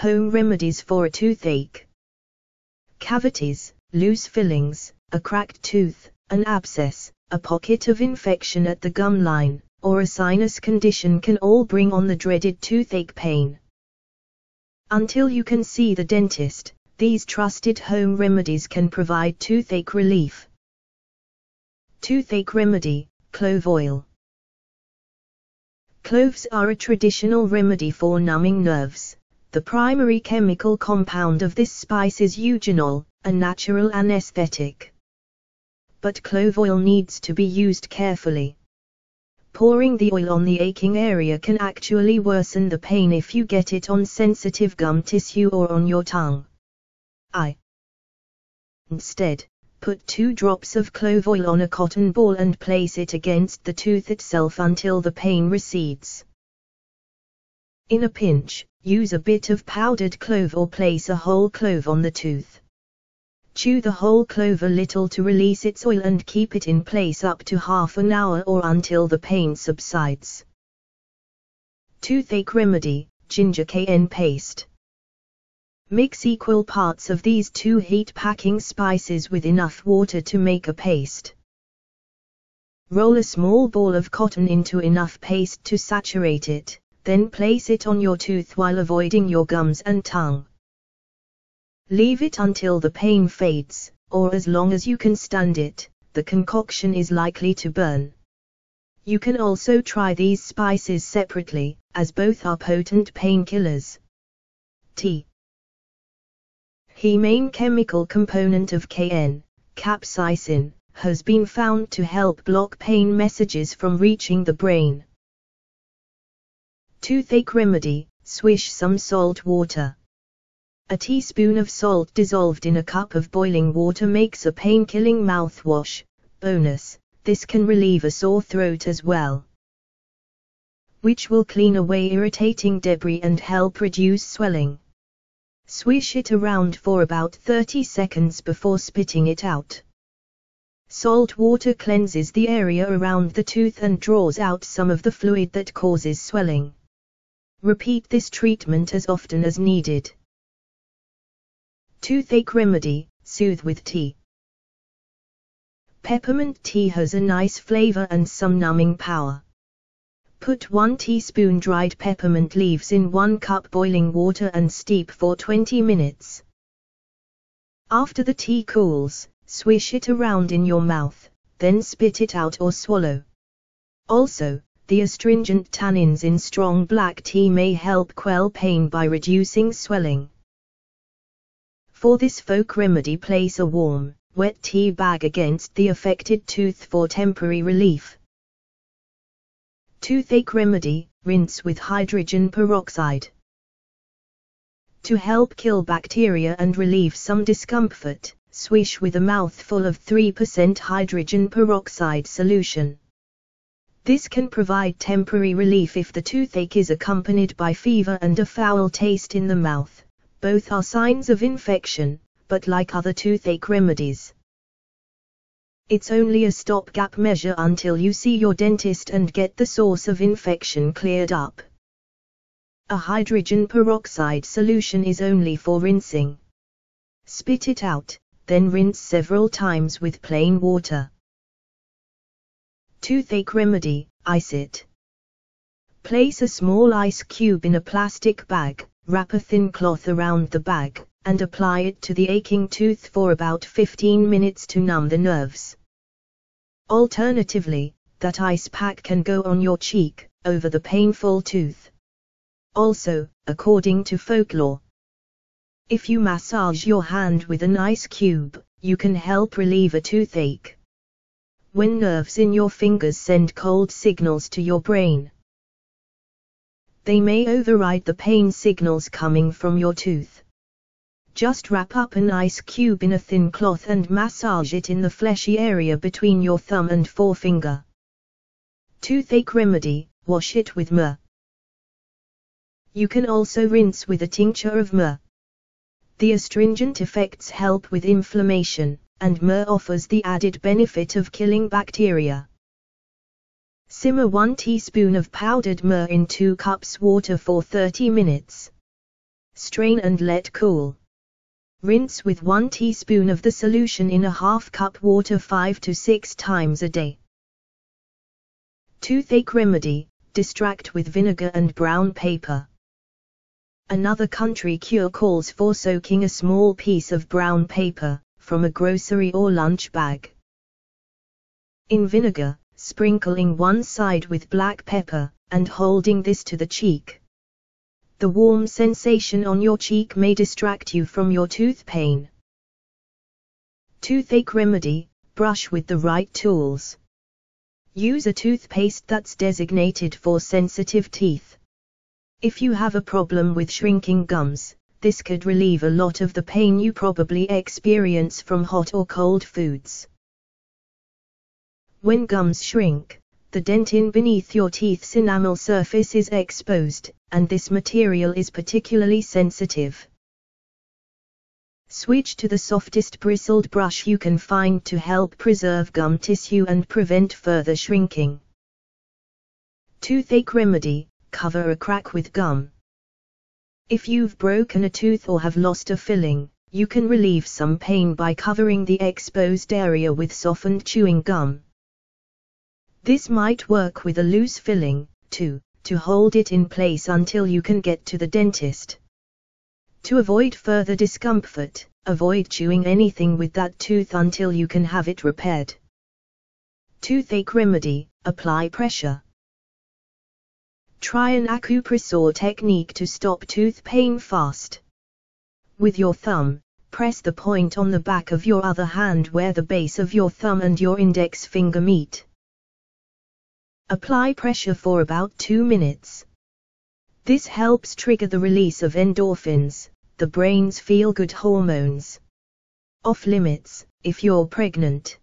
Home remedies for a toothache. Cavities, loose fillings, a cracked tooth, an abscess, a pocket of infection at the gum line, or a sinus condition can all bring on the dreaded toothache pain. Until you can see the dentist, these trusted home remedies can provide toothache relief. Toothache remedy, clove oil. Cloves are a traditional remedy for numbing nerves. The primary chemical compound of this spice is eugenol, a natural anesthetic. But clove oil needs to be used carefully. Pouring the oil on the aching area can actually worsen the pain if you get it on sensitive gum tissue or on your tongue. Instead, put 2 drops of clove oil on a cotton ball and place it against the tooth itself until the pain recedes. In a pinch, use a bit of powdered clove or place a whole clove on the tooth. Chew the whole clove a little to release its oil and keep it in place up to half an hour or until the pain subsides. Toothache remedy, ginger cayenne paste. Mix equal parts of these 2 heat-packing spices with enough water to make a paste. Roll a small ball of cotton into enough paste to saturate it, then place it on your tooth while avoiding your gums and tongue. Leave it until the pain fades, or as long as you can stand it. The concoction is likely to burn. You can also try these spices separately, as both are potent painkillers. Tea. The main chemical component of cayenne, capsaicin, has been found to help block pain messages from reaching the brain. Toothache remedy, swish some salt water. A teaspoon of salt dissolved in a cup of boiling water makes a pain-killing mouthwash. Bonus, this can relieve a sore throat as well, which will clean away irritating debris and help reduce swelling. Swish it around for about 30 seconds before spitting it out. Salt water cleanses the area around the tooth and draws out some of the fluid that causes swelling. Repeat this treatment as often as needed. Toothache remedy, soothe with tea. Peppermint tea has a nice flavor and some numbing power. Put 1 teaspoon dried peppermint leaves in 1 cup boiling water and steep for 20 minutes. After the tea cools, swish it around in your mouth, then spit it out or swallow. Also, the astringent tannins in strong black tea may help quell pain by reducing swelling. For this folk remedy, place a warm, wet tea bag against the affected tooth for temporary relief. Toothache remedy, rinse with hydrogen peroxide. To help kill bacteria and relieve some discomfort, swish with a mouthful of 3% hydrogen peroxide solution. This can provide temporary relief if the toothache is accompanied by fever and a foul taste in the mouth. Both are signs of infection, but like other toothache remedies, it's only a stopgap measure until you see your dentist and get the source of infection cleared up. A hydrogen peroxide solution is only for rinsing. Spit it out, then rinse several times with plain water. Toothache remedy, ice it. Place a small ice cube in a plastic bag, wrap a thin cloth around the bag, and apply it to the aching tooth for about 15 minutes to numb the nerves. Alternatively, that ice pack can go on your cheek, over the painful tooth. Also, according to folklore, if you massage your hand with an ice cube, you can help relieve a toothache. When nerves in your fingers send cold signals to your brain, they may override the pain signals coming from your tooth. Just wrap up an ice cube in a thin cloth and massage it in the fleshy area between your thumb and forefinger. Toothache remedy, wash it with myrrh. You can also rinse with a tincture of myrrh. The astringent effects help with inflammation, and myrrh offers the added benefit of killing bacteria. Simmer 1 teaspoon of powdered myrrh in 2 cups water for 30 minutes. Strain and let cool. Rinse with 1 teaspoon of the solution in a ½ cup water 5 to 6 times a day. Toothache remedy, distract with vinegar and brown paper. Another country cure calls for soaking a small piece of brown paper, from a grocery or lunch bag, in vinegar, sprinkling one side with black pepper, and holding this to the cheek. The warm sensation on your cheek may distract you from your tooth pain. Toothache remedy, brush with the right tools. Use a toothpaste that's designated for sensitive teeth. If you have a problem with shrinking gums, this could relieve a lot of the pain you probably experience from hot or cold foods. When gums shrink, the dentin beneath your teeth's enamel surface is exposed, and this material is particularly sensitive. Switch to the softest bristled brush you can find to help preserve gum tissue and prevent further shrinking. Toothache remedy, cover a crack with gum. If you've broken a tooth or have lost a filling, you can relieve some pain by covering the exposed area with softened chewing gum. This might work with a loose filling, too, to hold it in place until you can get to the dentist. To avoid further discomfort, avoid chewing anything with that tooth until you can have it repaired. Toothache remedy, apply pressure. Try an acupressure technique to stop tooth pain fast. With your thumb, press the point on the back of your other hand where the base of your thumb and your index finger meet. Apply pressure for about 2 minutes. This helps trigger the release of endorphins, the brain's feel-good hormones. Off limits, if you're pregnant.